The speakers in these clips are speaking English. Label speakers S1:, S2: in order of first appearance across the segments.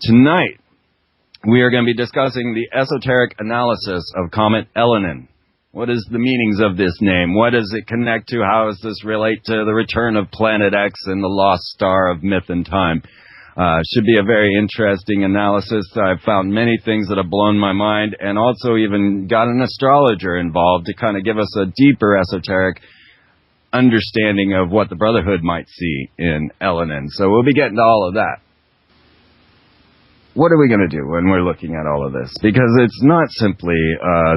S1: Tonight, we are going to be discussing the esoteric analysis of Comet Elenin. What is the meanings of this name? What does it connect to? How does this relate to the return of Planet X and the lost star of myth and time? Should be a very interesting analysis. I've found many things that have blown my mind, and also even got an astrologer involved to kind of give us a deeper esoteric understanding of what the Brotherhood might see in Elenin. So we'll be getting to all of that. What are we going to do when we're looking at all of this? Because it's not simply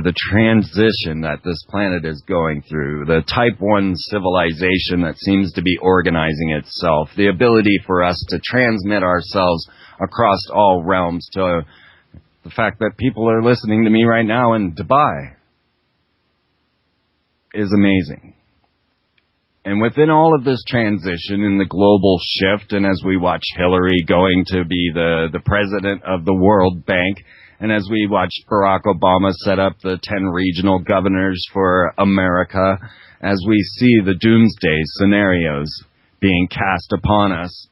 S1: the transition that this planet is going through, the Type 1 civilization that seems to be organizing itself, the ability for us to transmit ourselves across all realms, to the fact that people are listening to me right now in Dubai is amazing. And within all of this transition in the global shift, and as we watch Hillary going to be the president of the World Bank, and as we watch Barack Obama set up the 10 regional governors for America, as we see the doomsday scenarios being cast upon us,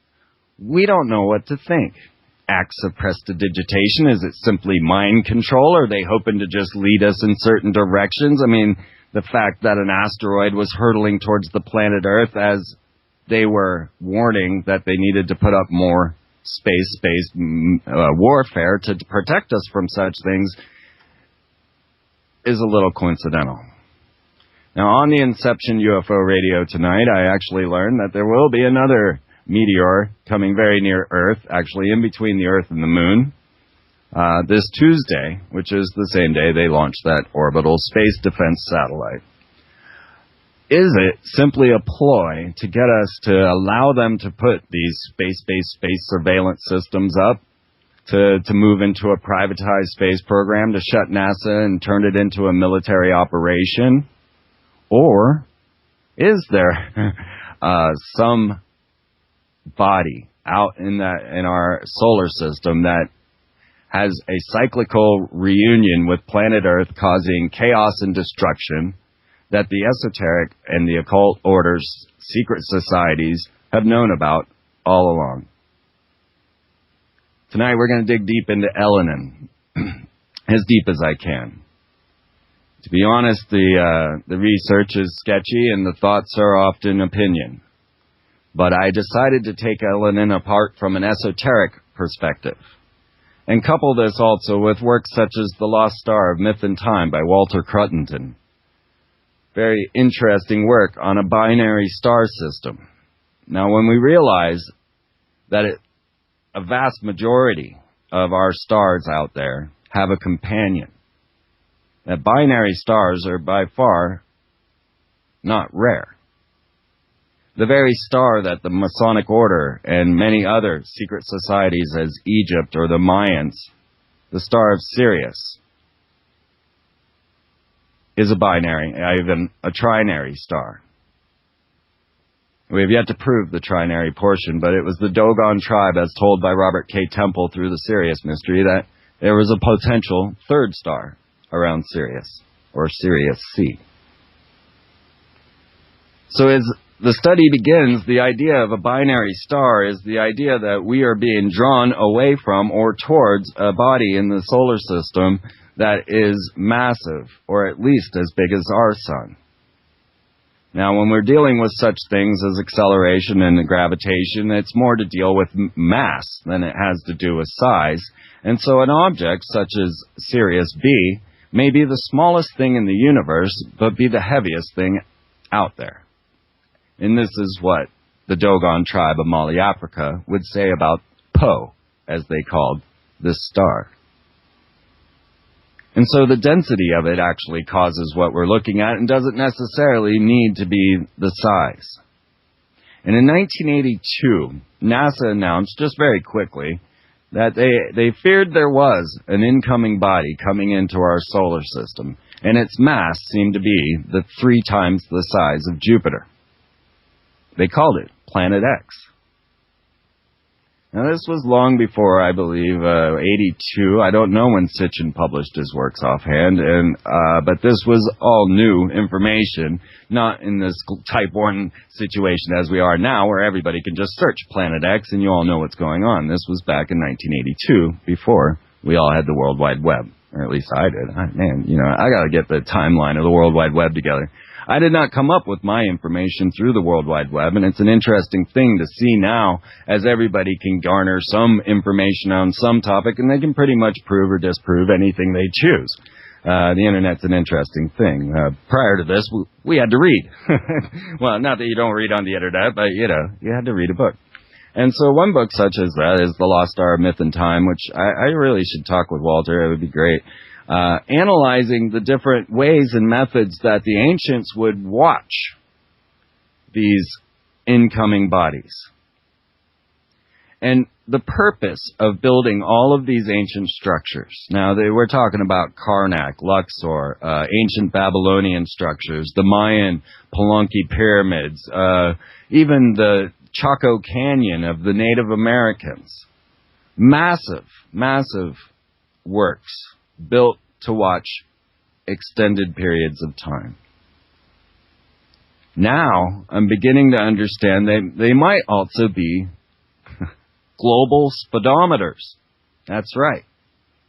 S1: we don't know what to think. Acts of prestidigitation, is it simply mind control? Are they hoping to just lead us in certain directions? I mean, the fact that an asteroid was hurtling towards the planet Earth as they were warning that they needed to put up more space-based warfare to protect us from such things is a little coincidental. Now, on the Inception UFO radio tonight, I actually learned that there will be another meteor coming very near Earth, actually in between the Earth and the Moon, this Tuesday, which is the same day they launched that orbital space defense satellite. Is it simply a ploy to get us to allow them to put these space-based space surveillance systems up, to move into a privatized space program, to shut NASA and turn it into a military operation? Or is there some body out in our solar system that has a cyclical reunion with planet Earth, causing chaos and destruction, that the esoteric and the occult orders, secret societies, have known about all along? Tonight we're going to dig deep into Elenin, as deep as I can. To be honest, the research is sketchy and the thoughts are often opinion. But I decided to take Elenin apart from an esoteric perspective, and couple this also with works such as The Lost Star of Myth and Time by Walter Cruttendon. Very interesting work on a binary star system. Now, when we realize that a vast majority of our stars out there have a companion, that binary stars are by far not rare. The very star that the Masonic Order and many other secret societies as Egypt or the Mayans, the star of Sirius, is a binary, even a trinary star. We have yet to prove the trinary portion, but it was the Dogon tribe, as told by Robert K. Temple through the Sirius mystery, that there was a potential third star around Sirius, or Sirius C. So as the study begins, the idea of a binary star is the idea that we are being drawn away from or towards a body in the solar system that is massive, or at least as big as our sun. Now, when we're dealing with such things as acceleration and gravitation, it's more to deal with mass than it has to do with size. And so an object such as Sirius B may be the smallest thing in the universe, but be the heaviest thing out there. And this is what the Dogon tribe of Mali, Africa, would say about Po, as they called this star. And so the density of it actually causes what we're looking at and doesn't necessarily need to be the size. And in 1982, NASA announced, just very quickly, that they feared there was an incoming body coming into our solar system, and its mass seemed to be 3 times the size of Jupiter. They called it Planet X. Now, this was long before, I believe, 82. I don't know when Sitchin published his works offhand, but this was all new information, not in this Type 1 situation as we are now, where everybody can just search Planet X and you all know what's going on. This was back in 1982, before we all had the World Wide Web, or at least I did. I got to get the timeline of the World Wide Web together. I did not come up with my information through the World Wide Web, and it's an interesting thing to see now as everybody can garner some information on some topic, and they can pretty much prove or disprove anything they choose. The Internet's an interesting thing. Prior to this, we had to read. Well, not that you don't read on the Internet, but, you had to read a book. And so one book such as that is The Lost Star, Myth and Time, which I really should talk with Walter. It would be great. Analyzing the different ways and methods that the ancients would watch these incoming bodies. And the purpose of building all of these ancient structures. Now, we're talking about Karnak, Luxor, ancient Babylonian structures, the Mayan Palenque pyramids, even the Chaco Canyon of the Native Americans. Massive, massive works built to watch extended periods of time. Now, I'm beginning to understand they might also be global speedometers. That's right.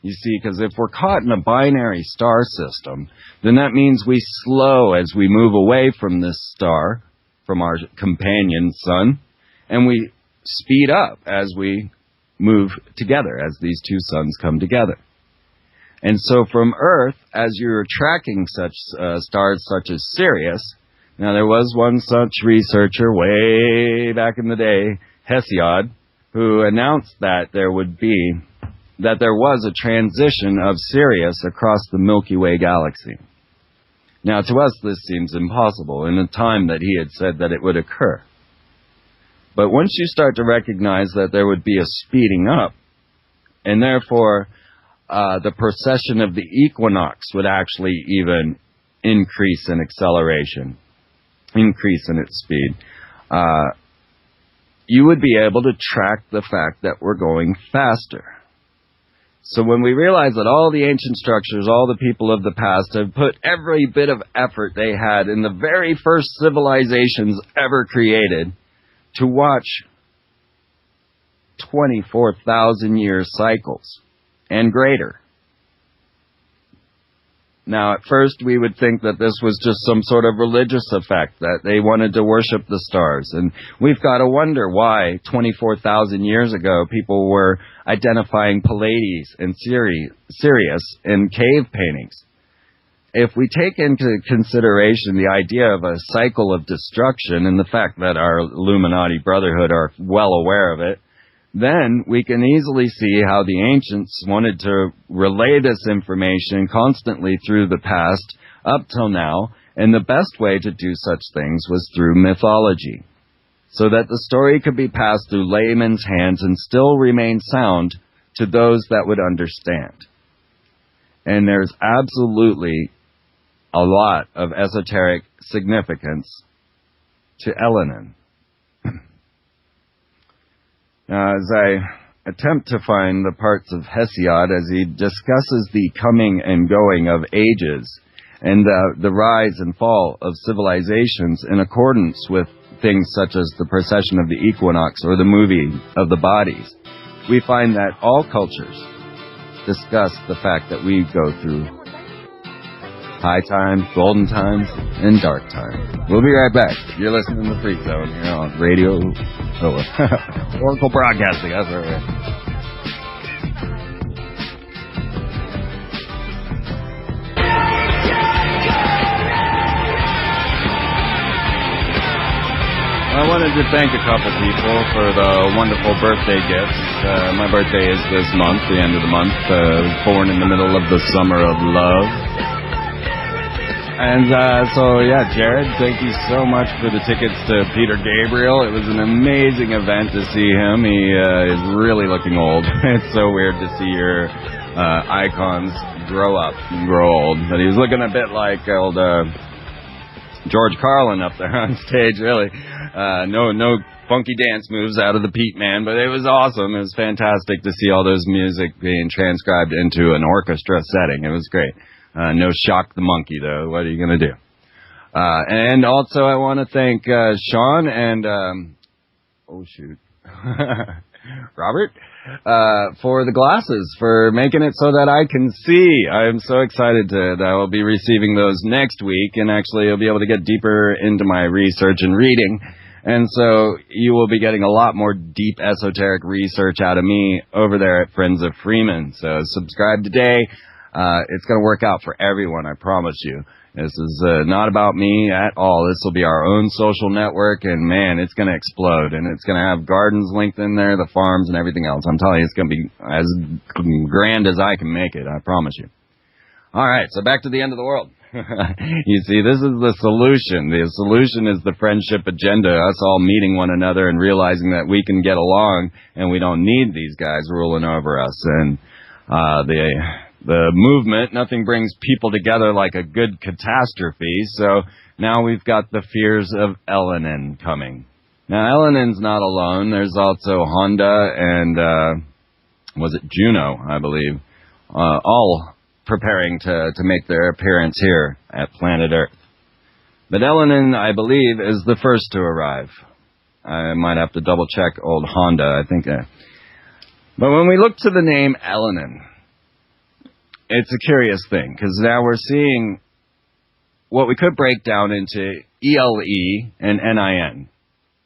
S1: You see, because if we're caught in a binary star system, then that means we slow as we move away from this star, from our companion sun, and we speed up as we move together, as these two suns come together. And so from Earth, as you're tracking such stars such as Sirius, now there was one such researcher way back in the day, Hesiod, who announced that there was a transition of Sirius across the Milky Way galaxy. Now to us this seems impossible in the time that he had said that it would occur. But once you start to recognize that there would be a speeding up, and therefore the precession of the equinox would actually even increase in acceleration, increase in its speed, you would be able to track the fact that we're going faster. So when we realize that all the ancient structures, all the people of the past have put every bit of effort they had in the very first civilizations ever created to watch 24,000-year cycles and greater. Now, at first, we would think that this was just some sort of religious effect, that they wanted to worship the stars. And we've got to wonder why 24,000 years ago people were identifying Pleiades and Sirius in cave paintings. If we take into consideration the idea of a cycle of destruction and the fact that our Illuminati Brotherhood are well aware of it, then we can easily see how the ancients wanted to relay this information constantly through the past up till now, and the best way to do such things was through mythology, so that the story could be passed through layman's hands and still remain sound to those that would understand. And there's absolutely a lot of esoteric significance to Elenin. As I attempt to find the parts of Hesiod as he discusses the coming and going of ages and the rise and fall of civilizations in accordance with things such as the precession of the equinox or the moving of the bodies, we find that all cultures discuss the fact that we go through high times, golden times, and dark times. We'll be right back. You're listening to the Freak Zone here on Radio Oracle Broadcasting. That's right. I wanted to thank a couple people for the wonderful birthday gifts. My birthday is this month, the end of the month. I was born in the middle of the summer of love. And Jared, thank you so much for the tickets to Peter Gabriel. It was an amazing event to see him. He is really looking old. It's so weird to see your icons grow up and grow old. But he was looking a bit like old George Carlin up there on stage, really. No funky dance moves out of the Pete Man, but it was awesome. It was fantastic to see all those music being transcribed into an orchestra setting. It was great. No Shock the Monkey, though. What are you going to do? And also I want to thank Sean and, Robert, for the glasses, for making it so that I can see. I'm so excited that I will be receiving those next week, and actually I'll be able to get deeper into my research and reading. And so you will be getting a lot more deep esoteric research out of me over there at Friends of Freeman. So subscribe today. It's going to work out for everyone, I promise you. This is not about me at all. This will be our own social network, and man, it's going to explode. And it's going to have gardens linked in there, the farms, and everything else. I'm telling you, it's going to be as grand as I can make it, I promise you. All right, so back to the end of the world. You see, this is the solution. The solution is the friendship agenda, us all meeting one another and realizing that we can get along, and we don't need these guys ruling over us. And the movement, nothing brings people together like a good catastrophe, so now we've got the fears of Elenin coming. Now, Elenin's not alone. There's also Honda and, was it Juno, I believe, all preparing to make their appearance here at planet Earth. But Elenin, I believe, is the first to arrive. I might have to double-check old Honda, I think. But when we look to the name Elenin, it's a curious thing, because now we're seeing what we could break down into ELE and NIN.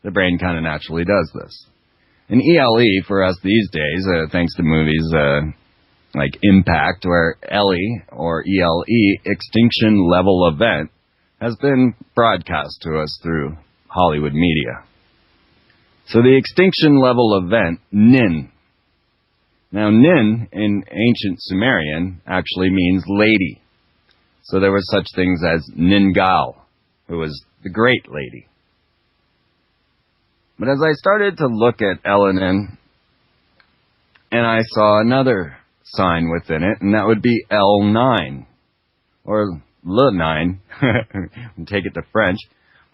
S1: The brain kind of naturally does this. And ELE, for us these days, thanks to movies like Impact, where ELE, or ELE, Extinction Level Event, has been broadcast to us through Hollywood media. So the Extinction Level Event, NIN. Now, Nin, in ancient Sumerian, actually means lady. So there were such things as Ningal, who was the great lady. But as I started to look at Elenin, and I saw another sign within it, and that would be L9, or Le 9, take it to French.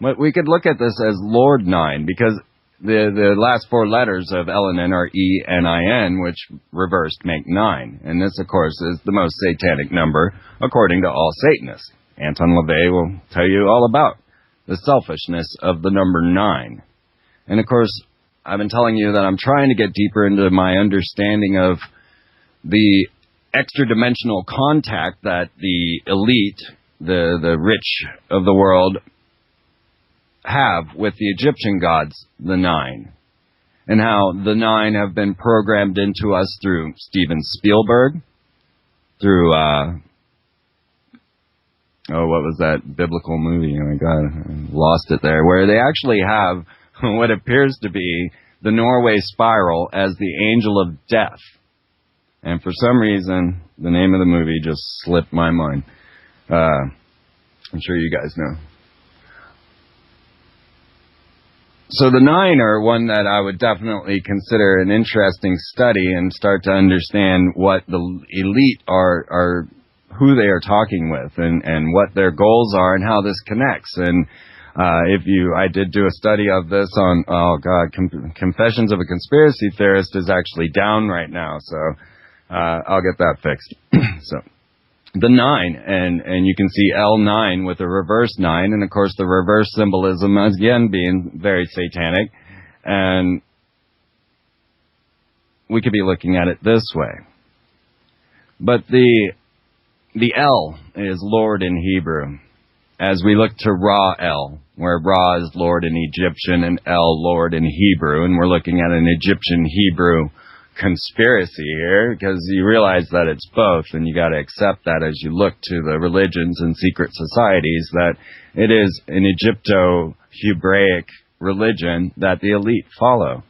S1: But we could look at this as Lord 9, because the last four letters of Elenin are E-N-I-N, which reversed make 9. And this, of course, is the most satanic number, according to all Satanists. Anton LaVey will tell you all about the selfishness of the number 9. And, of course, I've been telling you that I'm trying to get deeper into my understanding of the extra-dimensional contact that the elite, the rich of the world, have with the Egyptian gods, the 9, and how the 9 have been programmed into us through Steven Spielberg, through, what was that biblical movie? Oh my God, I lost it there, where they actually have what appears to be the Norway Spiral as the angel of death. And for some reason, the name of the movie just slipped my mind. I'm sure you guys know. So the 9 are one that I would definitely consider an interesting study and start to understand what the elite are who they are talking with and what their goals are and how this connects. And I did do a study of this on, Confessions of a Conspiracy Theorist is actually down right now, so I'll get that fixed. So the 9, and you can see L9 with a reverse 9, and of course the reverse symbolism again being very satanic, and we could be looking at it this way. But the L is Lord in Hebrew, as we look to Ra-El, where Ra is Lord in Egyptian and El Lord in Hebrew, and we're looking at an Egyptian-Hebrew conspiracy here, because you realize that it's both, and you got to accept that as you look to the religions and secret societies, that it is an Egypto-Hebraic religion that the elite follow.